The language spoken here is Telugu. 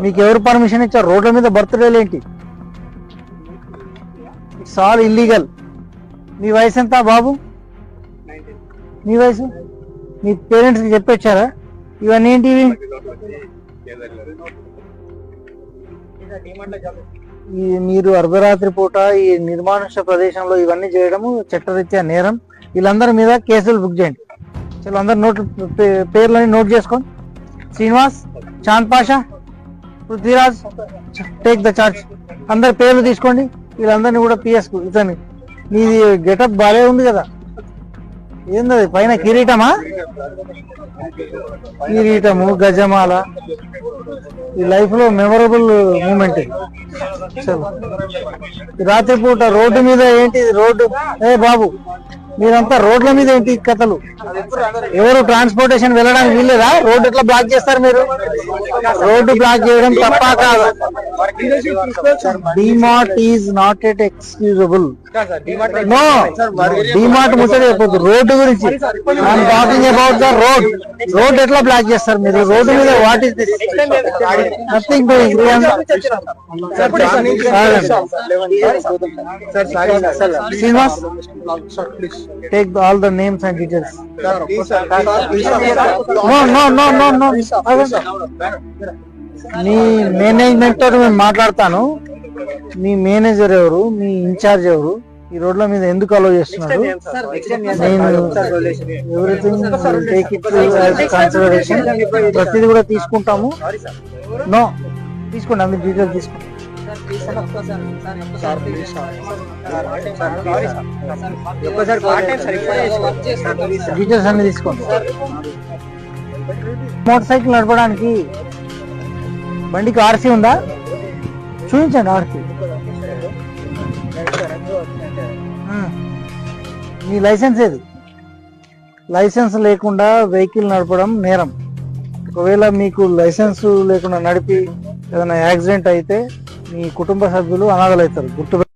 మీకు ఎవరు పర్మిషన్ ఇచ్చారు? రోడ్ల మీద బర్త్డేలు ఏంటి? It's all illegal. మీ వయసు ఎంత బాబు? మీ వయసు? మీ పేరెంట్స్కి చెప్పొచ్చారా ఇవన్నీ ఏంటివి? మీరు అర్ధరాత్రి పూట ఈ నిర్మానుష్య ప్రదేశంలో ఇవన్నీ చేయడము చట్టరీత్యా నేరం. వీళ్ళందరి మీద కేసులు బుక్ చేయండి. చలో అందరు నోట్ పేర్లని నోట్ చేసుకోండి. Srinivas, Chand Pasha, Prithviraj, take the charge. అందరి పేర్లు తీసుకోండి. వీళ్ళందరినీ కూడా పిఎస్కు. ఇతని నీది గెటప్ బాగా ఉంది కదా, ఏంది పైన కిరీటమా? కిరీటము, గజమాల. ఈ లైఫ్ లో మెమొరబుల్ మూమెంట్. రాత్రిపూట రోడ్డు మీద ఏంటి? రోడ్డు ఏ బాబు, మీరంతా రోడ్ల మీద ఏంటి కథలు? ఎవరు ట్రాన్స్పోర్టేషన్ వెళ్ళడానికి వీల్లేదా? రోడ్డు ఎట్లా బ్లాక్ చేస్తారు మీరు? రోడ్డు బ్లాక్ చేయడం తప్ప కాదు. DMart is not at excusable. No, DMart ముచ్చట అయిపోతుంది. రోడ్డు గురించి I'm talking about the road. Road ఎట్లా బ్లాక్ చేస్తారు మీరు? రోడ్డు మీద what is this? Nothing doing. Srinivas, take all the names and details. No. మీ మేనేజ్మెంట్ తో నేను మాట్లాడతాను. మీ మేనేజర్ ఎవరు? మీ ఇన్ఛార్జ్ ఎవరు? ఈ రోడ్ల మీద ఎందుకు అలో చేస్తున్నారు? నేను ఎవ్రీథింగ్ టేక్ ఇట్ కన్సిడరేషన్. ప్రతిదీ కూడా తీసుకుంటాము. నో, తీసుకోండి, అన్ని డీటెయిల్స్ తీసుకోండి. డీటెయిల్స్ అన్ని తీసుకోండి. మోటార్ సైకిల్ నడపడానికి బండికి ఆర్సీ ఉందా? చూపించండి ఆర్సీ. మీ లైసెన్స్ ఏది? లైసెన్స్ లేకుండా వెహికల్ నడపడం నేరం. ఒకవేళ మీకు లైసెన్స్ లేకుండా నడిపి ఏదైనా యాక్సిడెంట్ అయితే మీ కుటుంబ సభ్యులు అనాథలు అవుతారు. గుర్తు